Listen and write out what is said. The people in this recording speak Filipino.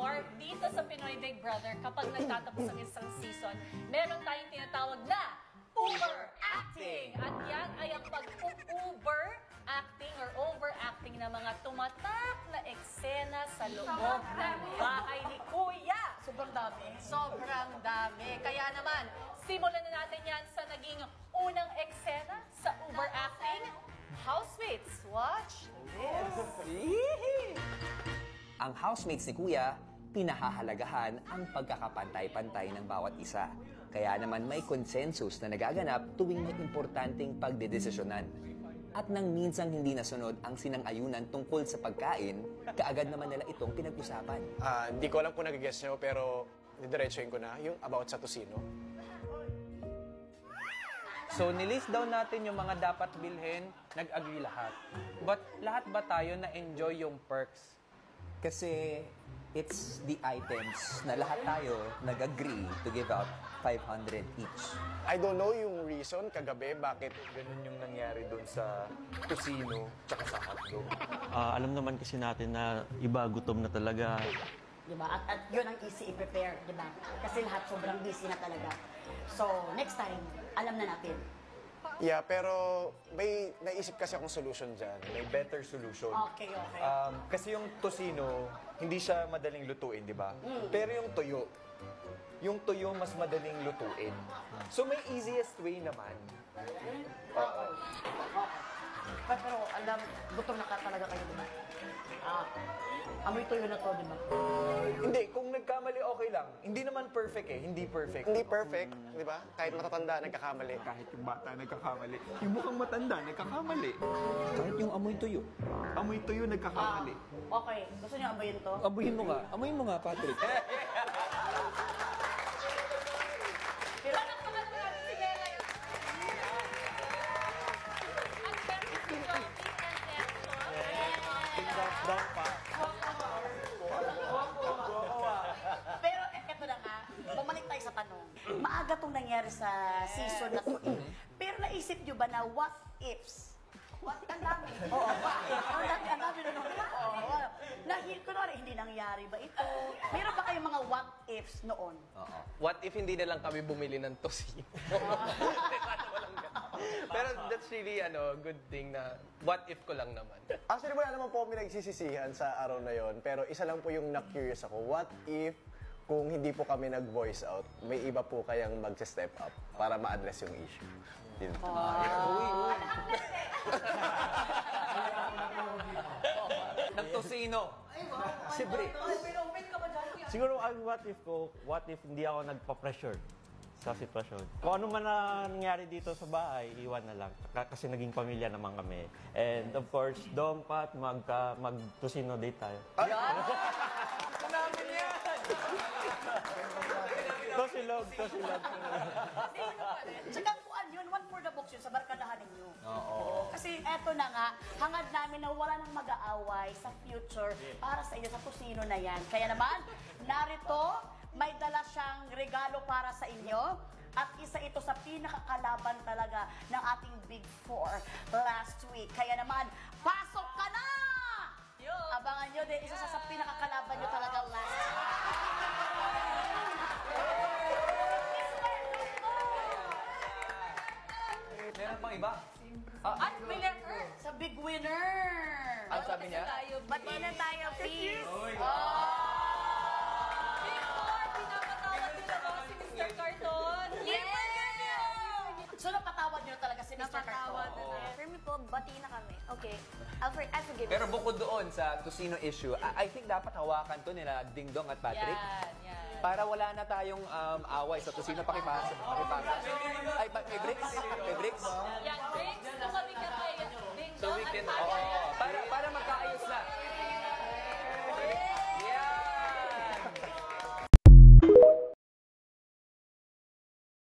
before, dito sa Pinoy Big Brother, kapag nagtatapos ang isang season, meron tayong tinatawag na overacting. At yan ay ang pag-overacting or overacting ng mga tumatak na eksena sa loob ng bahay ni Kuya. Sobrang dami. Sobrang dami. Kaya naman, simulan na natin yan sa naging unang eksena sa overacting. Housemates, watch this. Ang housemates ni Kuya, pinahahalagahan ang pagkakapantay-pantay ng bawat isa. Kaya naman may consensus na nagaganap tuwing may importanteng pagdedesisyonan. At nang minsang hindi nasunod ang sinang-ayunan tungkol sa pagkain, kaagad naman nila itong pinag-usapan. Di ko alam kung nag-guess nyo, pero didiretsuhin ko na yung about sa tocino. So, nilist down natin yung mga dapat bilhin, nag-agree lahat. But lahat ba tayo na-enjoy yung perks? Kasi it's the items na lahat tayo nag-agree to give out 500 each. I don't know yung reason kagabi bakit Ganun yung nangyari doon sa tocino tsaka sa hotdog. Alam naman kasi natin na iba gutom na talaga. Diba? At yun ang easy i-prepare, diba? Kasi lahat sobrang busy na talaga. So, next time, alam na natin. Yeah, pero may naisip kasi akong solution dyan. May better solution. Okay, okay. Kasi yung tocino, hindi siya madaling lutuin, di ba? Pero yung tuyo mas madaling lutuin. So may easiest way naman. Oo. Pero alam, gutom na ka talaga kayo, diba? Amoy tuyo na to, diba? Hindi, kung nagkamali, okay lang. Hindi naman perfect eh. Hindi perfect. Hindi perfect, di ba? Kahit matatanda, nagkakamali. Kahit yung bata nagkakamali. Yung mukhang matanda, nagkakamali. Kahit yung amoy tuyo. Amoy tuyo, nagkakamali. Okay, gusto niyo amoyin to? Amoyin mo nga. Amoyin mo nga, Patrick. Palakpakan mo natin si Bella yun. At syempre si Joby and Nestor. Down pa. Pero eto na nga, bumalik tayo sa tanong. Maaga tong nangyari sa season na to. Pero naisip nyo ba na what ifs? Ang dami. Oo, ang dami na nung kunwari, hindi nangyari ba ito? Meron ba kayong mga what ifs noon? What if hindi na lang kami bumili ng tocino? Pero that's really good thing na what if ko lang naman. Actually, wala naman po kami nagsisisihan sa araw na yon. Pero isa lang po yung na-curious ako. What if kung hindi po kami nag-voice out, may iba po kayang mag-step up para ma-address yung issue? Yun. Ng tocino. Si Brick. Siguro ang what if hindi ako nagpa-pressure sa sitwasyon. Kung ano man na nangyari dito sa bahay, iwan na lang. Kasi naging pamilya naman kami. And of course, Dom, Pat, mag-tocino date tayo. Namin yan! Tosilog. Tsaka kuan yun, one for the books yun, sa barkadahan ninyo. Oo. Kasi eto na nga, hangad namin na wala nang mag-aaway sa future para sa inyo, sa tocino na yan. Kaya naman, narito, may dala siyang regalo para sa inyo. At isa ito sa pinakakalaban talaga ng ating Big Four last week. Kaya naman, pasok ka na! Abangan nyo din, isa sa pinakakalaban nyo talaga last week. Meron pang iba? At may letter. Sa big winner! Ano sabi niya? Batiin na tayo, please! Victor, pinapatawad nyo na ba si Mr. Carton? Yes! So napatawad nyo talaga si Mr. Carton? For me po, bati na kami. Okay. I forgive Pero you. bukod doon sa tocino issue, I think dapat hawakan to nila Ding Dong at Patrick. Yan. Para wala na tayong away sa tocino. Pakipasa. Ay, may bricks? May bricks? Yan, Briggs. So kami ka kay Ding So Dong we at can- Patrick.